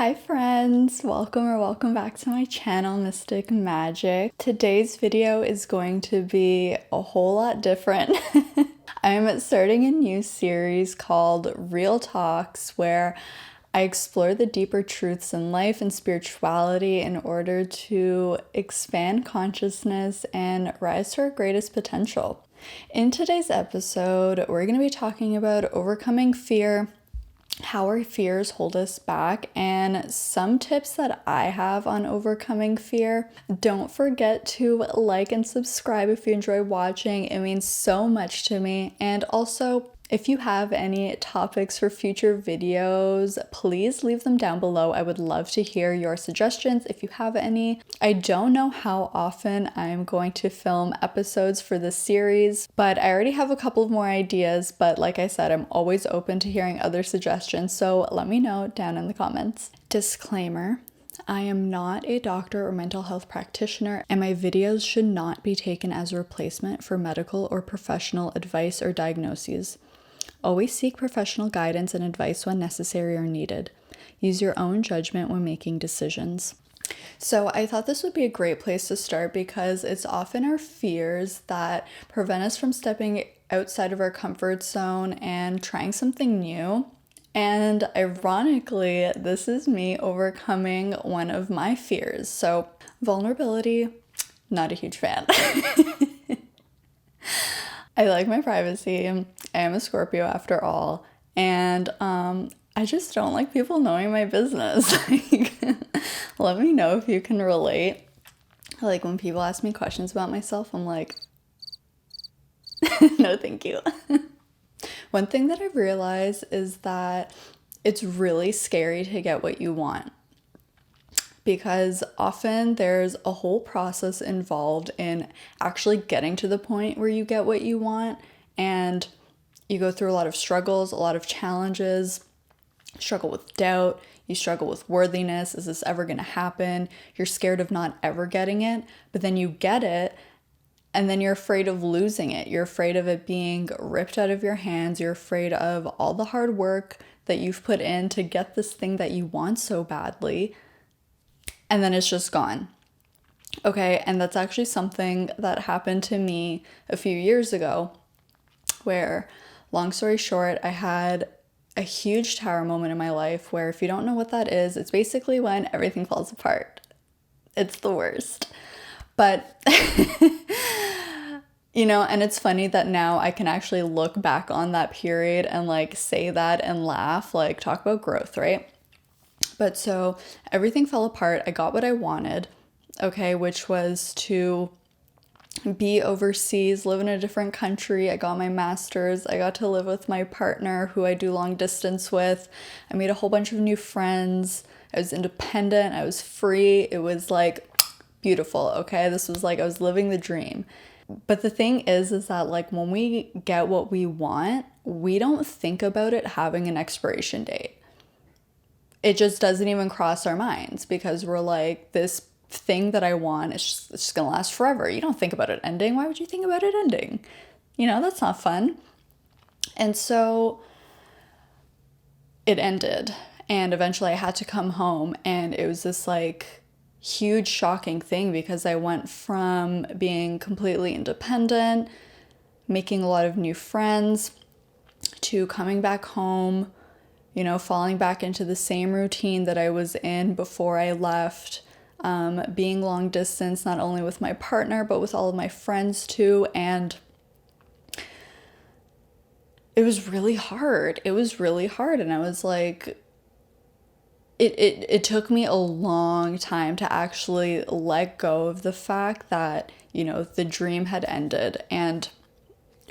Hi friends, welcome back to my channel, Mystic Magic. Today's video is going to be a whole lot different. I'm starting a new series called Real Talks where I explore the deeper truths in life and spirituality in order to expand consciousness and rise to our greatest potential. In today's episode, we're going to be talking about overcoming fear, how our fears hold us back, and some tips that I have on overcoming fear. Don't forget to like and subscribe if you enjoy watching. It means so much to me. And also, if you have any topics for future videos, please leave them down below. I would love to hear your suggestions if you have any. I don't know how often I'm going to film episodes for this series, but I already have a couple of more ideas. But like I said, I'm always open to hearing other suggestions, so let me know down in the comments. Disclaimer. I am not a doctor or mental health practitioner, and my videos should not be taken as a replacement for medical or professional advice or diagnoses. Always seek professional guidance and advice when necessary or needed. Use your own judgment when making decisions. So I thought this would be a great place to start because it's often our fears that prevent us from stepping outside of our comfort zone and trying something new. And ironically, this is me overcoming one of my fears. So vulnerability, not a huge fan. I like my privacy. I am a Scorpio after all. And I just don't like people knowing my business. Let me know if you can relate. Like when people ask me questions about myself, I'm like, no, thank you. One thing that I've realized is that it's really scary to get what you want, because often there's a whole process involved in actually getting to the point where you get what you want, and you go through a lot of struggles, a lot of challenges, struggle with doubt, you struggle with worthiness. Is this ever going to happen? You're scared of not ever getting it, but then you get it, and then you're afraid of losing it. You're afraid of it being ripped out of your hands. You're afraid of all the hard work that you've put in to get this thing that you want so badly, and then it's just gone. Okay, and that's actually something that happened to me a few years ago, where, long story short, I had a huge tower moment in my life where, if you don't know what that is, it's basically when everything falls apart. It's the worst. But, and it's funny that now I can actually look back on that period and like say that and laugh, like talk about growth, right? But so everything fell apart. I got what I wanted, okay, which was to be overseas, live in a different country. I got my master's. I got to live with my partner who I do long distance with. I made a whole bunch of new friends. I was independent. I was free. It was like beautiful, okay? This was like I was living the dream. But the thing is that like when we get what we want, we don't think about it having an expiration date. It just doesn't even cross our minds because we're like, this thing that I want is just gonna last forever. You don't think about it ending. Why would you think about it ending? That's not fun. And so it ended, and eventually I had to come home, and it was this like huge shocking thing because I went from being completely independent, making a lot of new friends, to coming back home, falling back into the same routine that I was in before I left, being long distance, not only with my partner, but with all of my friends too. And it was really hard. And I was like, it took me a long time to actually let go of the fact that, the dream had ended. And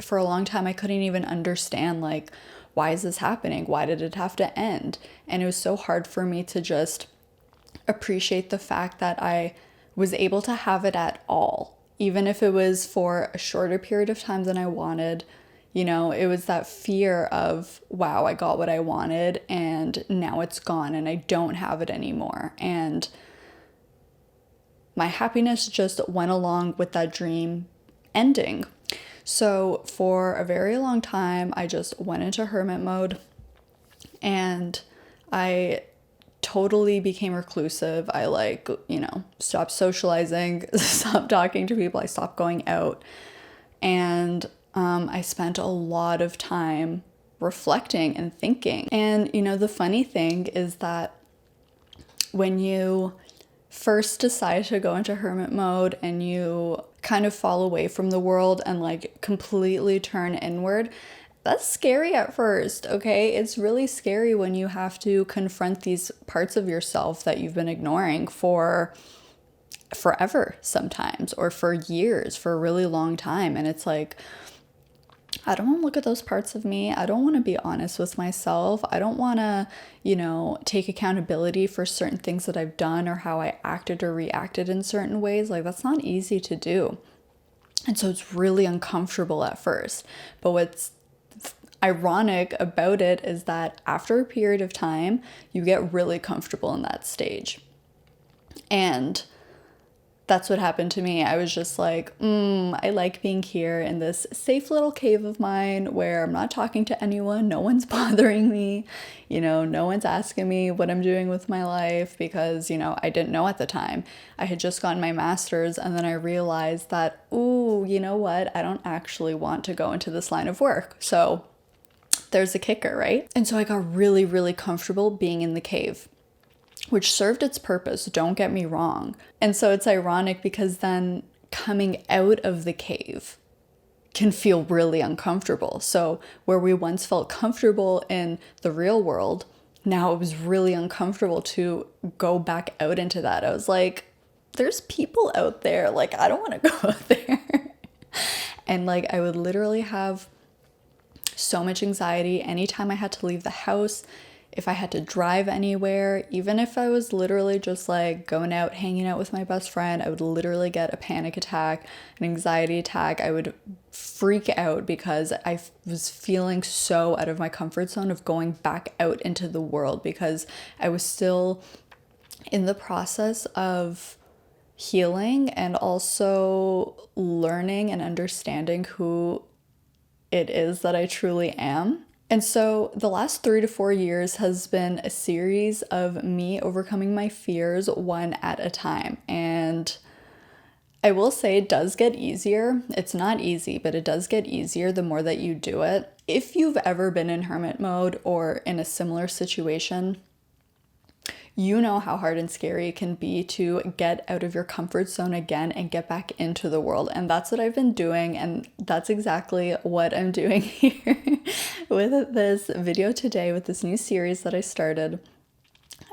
for a long time, I couldn't even understand, like, why is this happening? Why did it have to end? And it was so hard for me to just appreciate the fact that I was able to have it at all, even if it was for a shorter period of time than I wanted. It was that fear of, wow, I got what I wanted and now it's gone and I don't have it anymore. And my happiness just went along with that dream ending. So for a very long time, I just went into hermit mode, and I totally became reclusive. I like, stopped socializing, stopped talking to people, I stopped going out. And I spent a lot of time reflecting and thinking. And, the funny thing is that when you first decide to go into hermit mode and you kind of fall away from the world and like completely turn inward, that's scary at first, okay? It's really scary when you have to confront these parts of yourself that you've been ignoring for forever sometimes, or for years, for a really long time. And it's like, I don't want to look at those parts of me. I don't want to be honest with myself. I don't want to, take accountability for certain things that I've done or how I acted or reacted in certain ways. Like, that's not easy to do. And so it's really uncomfortable at first. But what's ironic about it is that after a period of time, you get really comfortable in that stage. And that's what happened to me. I was just like, I like being here in this safe little cave of mine where I'm not talking to anyone. No one's bothering me. No one's asking me what I'm doing with my life because, I didn't know at the time. I had just gotten my master's, and then I realized that, you know what? I don't actually want to go into this line of work. So there's a kicker, right? And so I got really, really comfortable being in the cave, which served its purpose, don't get me wrong. And so it's ironic because then coming out of the cave can feel really uncomfortable. So where we once felt comfortable in the real world, now it was really uncomfortable to go back out into that. I was like, there's people out there. Like, I don't want to go out there. And like, I would literally have so much anxiety anytime I had to leave the house. If I had to drive anywhere, even if I was literally just like going out, hanging out with my best friend, I would literally get a panic attack, an anxiety attack. I would freak out because I was feeling so out of my comfort zone of going back out into the world, because I was still in the process of healing and also learning and understanding who it is that I truly am. And so the last 3 to 4 years has been a series of me overcoming my fears one at a time. And I will say it does get easier. It's not easy, but it does get easier the more that you do it. If you've ever been in hermit mode or in a similar situation, you know how hard and scary it can be to get out of your comfort zone again and get back into the world. And that's what I've been doing. And that's exactly what I'm doing here with this video today, with this new series that I started.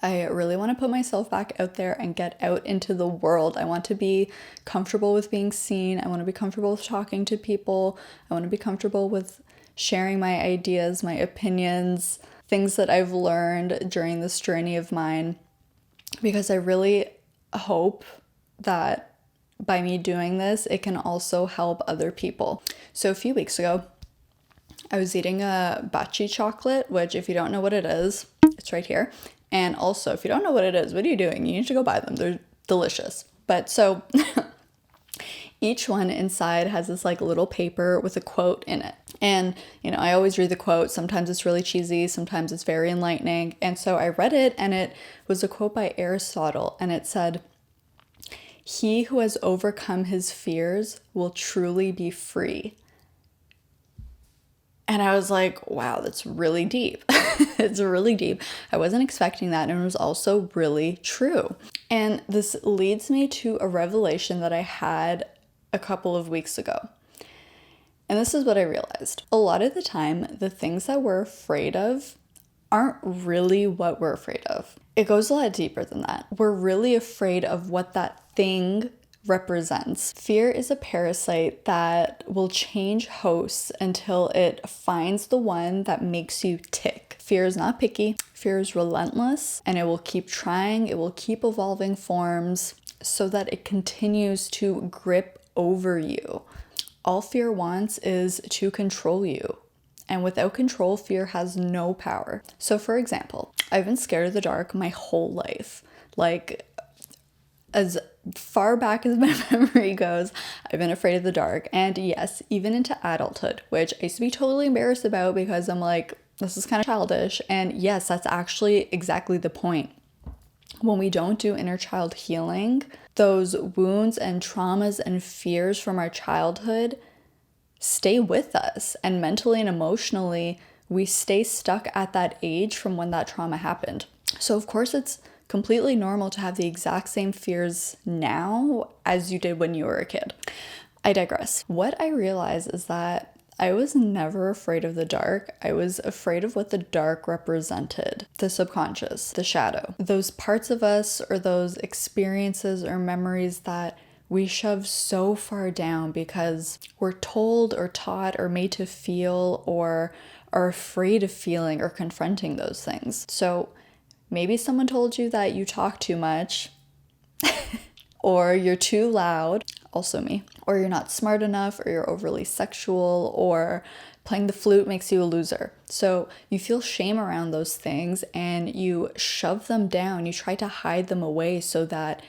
I really want to put myself back out there and get out into the world. I want to be comfortable with being seen. I want to be comfortable with talking to people. I want to be comfortable with sharing my ideas, my opinions, things that I've learned during this journey of mine, because I really hope that by me doing this, it can also help other people. So a few weeks ago, I was eating a Bachi chocolate, which if you don't know what it is, it's right here. And also, if you don't know what it is, what are you doing? You need to go buy them. They're delicious. But so each one inside has this like little paper with a quote in it. And, I always read the quote. Sometimes it's really cheesy. Sometimes it's very enlightening. And so I read it, and it was a quote by Aristotle. And it said, "He who has overcome his fears will truly be free." And I was like, wow, that's really deep. It's really deep. I wasn't expecting that. And it was also really true. And this leads me to a revelation that I had a couple of weeks ago. And this is what I realized. A lot of the time, the things that we're afraid of aren't really what we're afraid of. It goes a lot deeper than that. We're really afraid of what that thing represents. Fear is a parasite that will change hosts until it finds the one that makes you tick. Fear is not picky. Fear is relentless, and it will keep trying. It will keep evolving forms so that it continues to grip over you. All fear wants is to control you. And without control, fear has no power. So for example, I've been scared of the dark my whole life. Like, as far back as my memory goes, I've been afraid of the dark. And yes, even into adulthood, which I used to be totally embarrassed about because I'm like, this is kind of childish. And yes, that's actually exactly the point. when we don't do inner child healing, those wounds and traumas and fears from our childhood stay with us, and mentally and emotionally we stay stuck at that age from when that trauma happened. So of course it's completely normal to have the exact same fears now as you did when you were a kid. I digress. What I realized is that I was never afraid of the dark. I was afraid of what the dark represented. The subconscious, the shadow, those parts of us or those experiences or memories that we shove so far down because we're told or taught or made to feel or are afraid of feeling or confronting those things. So maybe someone told you that you talk too much or you're too loud, also me, or you're not smart enough, or you're overly sexual, or playing the flute makes you a loser. So you feel shame around those things and you shove them down. You try to hide them away so that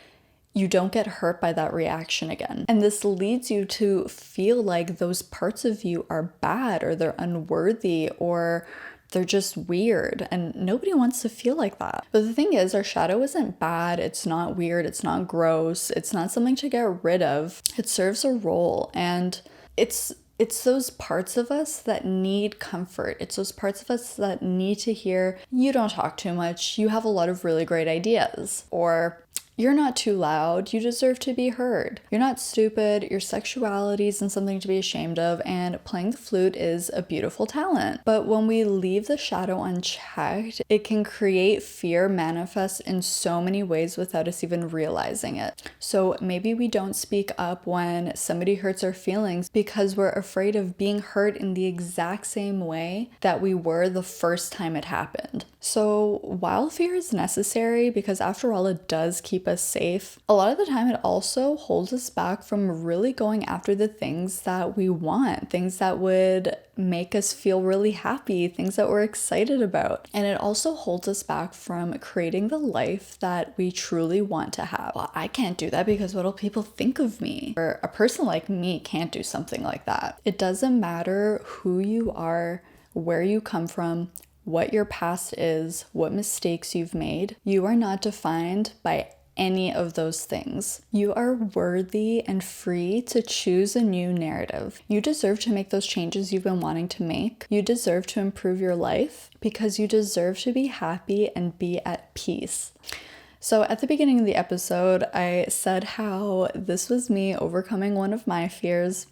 you don't get hurt by that reaction again. And this leads you to feel like those parts of you are bad or they're unworthy or they're just weird, and nobody wants to feel like that. But the thing is, our shadow isn't bad, it's not weird, it's not gross, it's not something to get rid of. It serves a role, and it's those parts of us that need comfort. It's those parts of us that need to hear, you don't talk too much, you have a lot of really great ideas, or you're not too loud, you deserve to be heard. You're not stupid, your sexuality isn't something to be ashamed of, and playing the flute is a beautiful talent. But when we leave the shadow unchecked, it can create fear manifest in so many ways without us even realizing it. So maybe we don't speak up when somebody hurts our feelings because we're afraid of being hurt in the exact same way that we were the first time it happened. So while fear is necessary, because after all it does keep us safe, a lot of the time it also holds us back from really going after the things that we want, things that would make us feel really happy, things that we're excited about. And it also holds us back from creating the life that we truly want to have. Well, I can't do that because what'll people think of me? Or a person like me can't do something like that. It doesn't matter who you are, where you come from, what your past is, what mistakes you've made. You are not defined by any of those things. You are worthy and free to choose a new narrative. You deserve to make those changes you've been wanting to make. You deserve to improve your life because you deserve to be happy and be at peace. So at the beginning of the episode, I said how this was me overcoming one of my fears.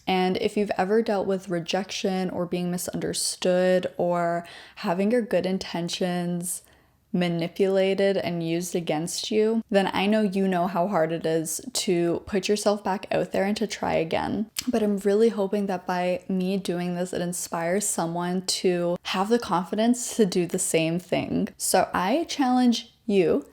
And if you've ever dealt with rejection or being misunderstood or having your good intentions manipulated and used against you, then I know you know how hard it is to put yourself back out there and to try again. But I'm really hoping that by me doing this, it inspires someone to have the confidence to do the same thing. So I challenge you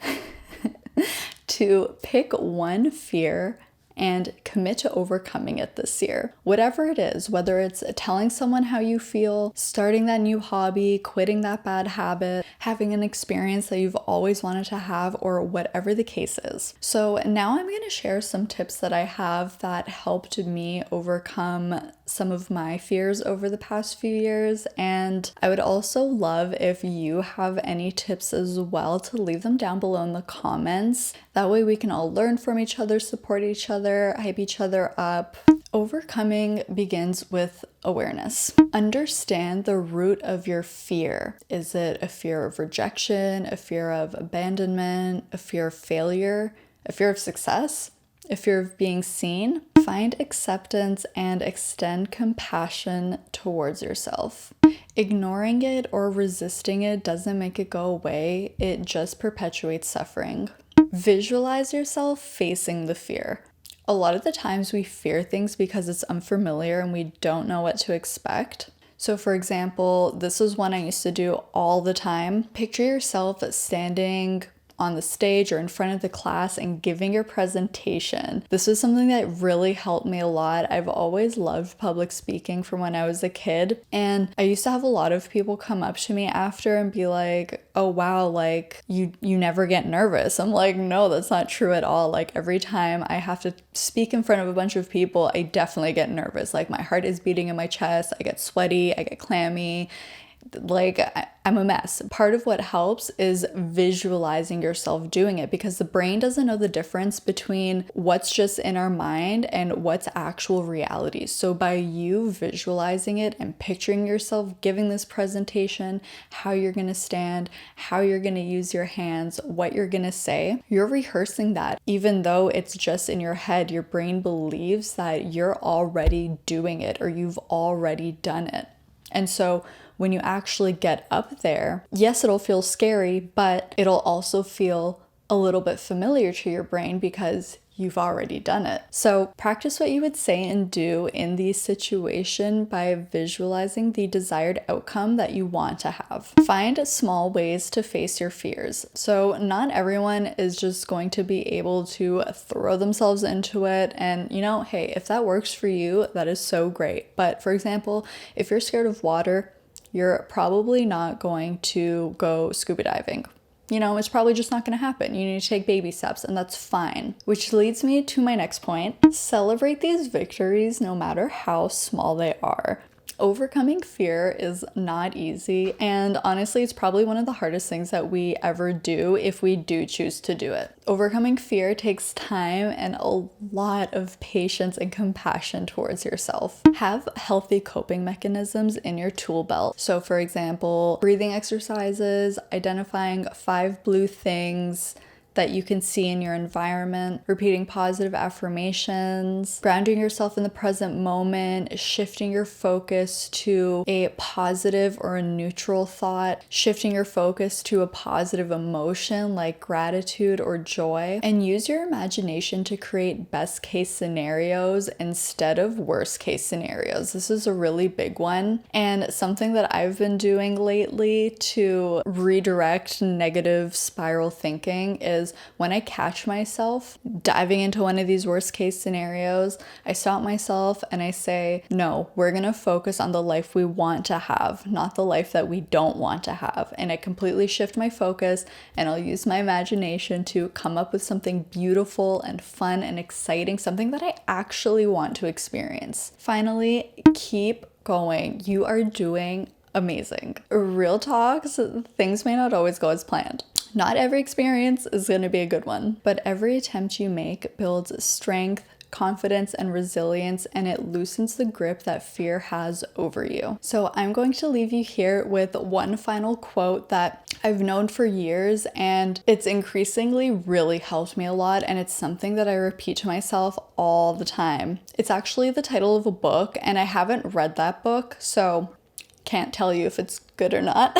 to pick one fear and commit to overcoming it this year. Whatever it is, whether it's telling someone how you feel, starting that new hobby, quitting that bad habit, having an experience that you've always wanted to have, or whatever the case is. So now I'm going to share some tips that I have that helped me overcome some of my fears over the past few years. And I would also love if you have any tips as well to leave them down below in the comments. That way we can all learn from each other, support each other, hype each other up. Overcoming begins with awareness. Understand the root of your fear. Is it a fear of rejection, a fear of abandonment, a fear of failure, a fear of success, a fear of being seen? Find acceptance and extend compassion towards yourself. Ignoring it or resisting it doesn't make it go away, it just perpetuates suffering. Visualize yourself facing the fear. A lot of the times we fear things because it's unfamiliar and we don't know what to expect. So for example, this is one I used to do all the time. Picture yourself standing on the stage or in front of the class and giving your presentation. This was something that really helped me a lot. I've always loved public speaking from when I was a kid, and I used to have a lot of people come up to me after and be like, oh wow, like you never get nervous. I'm like, no, that's not true at all. Like every time I have to speak in front of a bunch of people, I definitely get nervous. Like my heart is beating in my chest, I get sweaty, I get clammy. like I'm a mess. Part of what helps is visualizing yourself doing it, because the brain doesn't know the difference between what's just in our mind and what's actual reality. So by you visualizing it and picturing yourself giving this presentation, how you're going to stand, how you're going to use your hands, what you're going to say, you're rehearsing that. Even though it's just in your head, your brain believes that you're already doing it or you've already done it. And so when you actually get up there, yes, it'll feel scary, but it'll also feel a little bit familiar to your brain because you've already done it. So practice what you would say and do in the situation by visualizing the desired outcome that you want to have. Find small ways to face your fears. So not everyone is just going to be able to throw themselves into it. And hey, if that works for you, that is so great. But for example, if you're scared of water, you're probably not going to go scuba diving. It's probably just not going to happen. You need to take baby steps, and that's fine. Which leads me to my next point. Celebrate these victories no matter how small they are. Overcoming fear is not easy, and honestly, it's probably one of the hardest things that we ever do if we do choose to do it. Overcoming fear takes time and a lot of patience and compassion towards yourself. Have healthy coping mechanisms in your tool belt. So for example, breathing exercises, identifying 5 blue things that you can see in your environment, repeating positive affirmations, grounding yourself in the present moment, shifting your focus to a positive or a neutral thought, shifting your focus to a positive emotion like gratitude or joy, and use your imagination to create best case scenarios instead of worst case scenarios. This is a really big one, and something that I've been doing lately to redirect negative spiral thinking is when I catch myself diving into one of these worst case scenarios, I stop myself and I say, no, we're gonna focus on the life we want to have, not the life that we don't want to have. And I completely shift my focus, and I'll use my imagination to come up with something beautiful and fun and exciting, something that I actually want to experience. Finally, keep going. You are doing amazing. Real talks, things may not always go as planned. Not every experience is going to be a good one, but every attempt you make builds strength, confidence, and resilience, and it loosens the grip that fear has over you. So I'm going to leave you here with one final quote that I've known for years, and it's increasingly really helped me a lot, and it's something that I repeat to myself all the time. It's actually the title of a book, and I haven't read that book, so can't tell you if it's good or not.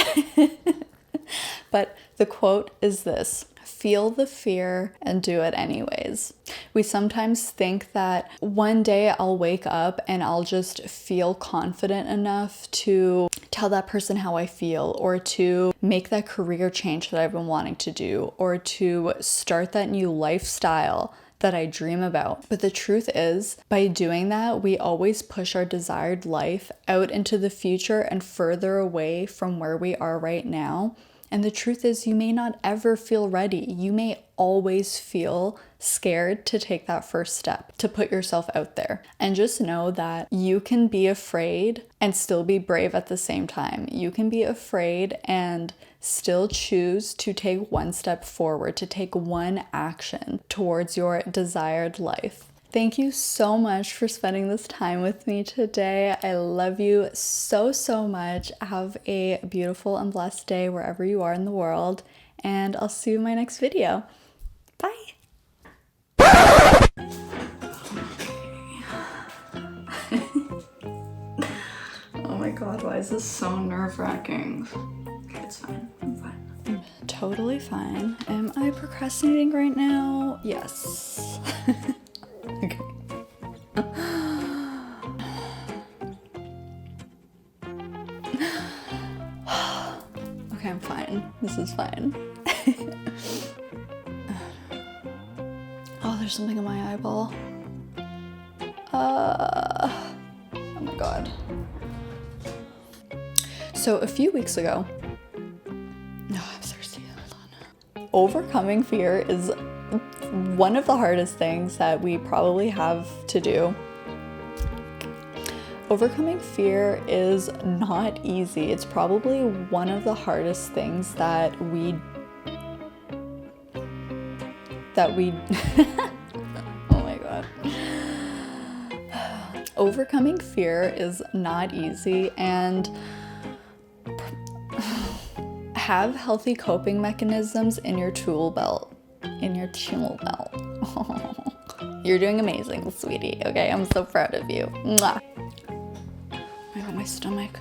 But the quote is this: feel the fear and do it anyways. We sometimes think that one day I'll wake up and I'll just feel confident enough to tell that person how I feel, or to make that career change that I've been wanting to do, or to start that new lifestyle that I dream about. But the truth is, by doing that, we always push our desired life out into the future and further away from where we are right now. And the truth is, you may not ever feel ready. You may always feel scared to take that first step, to put yourself out there. And just know that you can be afraid and still be brave at the same time. You can be afraid and still choose to take one step forward, to take one action towards your desired life. Thank you so much for spending this time with me today. I love you so, so much. Have a beautiful and blessed day wherever you are in the world, and I'll see you in my next video. Bye. Oh my god, why is this so nerve-wracking? Okay, it's fine. I'm fine. I'm totally fine. Am I procrastinating right now? Yes. Okay. Okay, I'm fine. This is fine. Oh, there's something in my eyeball. Oh my god. So a few weeks ago, no, I'm thirsty. Hold on. Overcoming fear is one of the hardest things that we probably have to do. Overcoming fear is not easy. It's probably one of the hardest things that we oh my god. Overcoming fear is not easy, and have healthy coping mechanisms in your tool belt. You're doing amazing, sweetie. Okay, I'm so proud of you. Mwah. I got my stomach.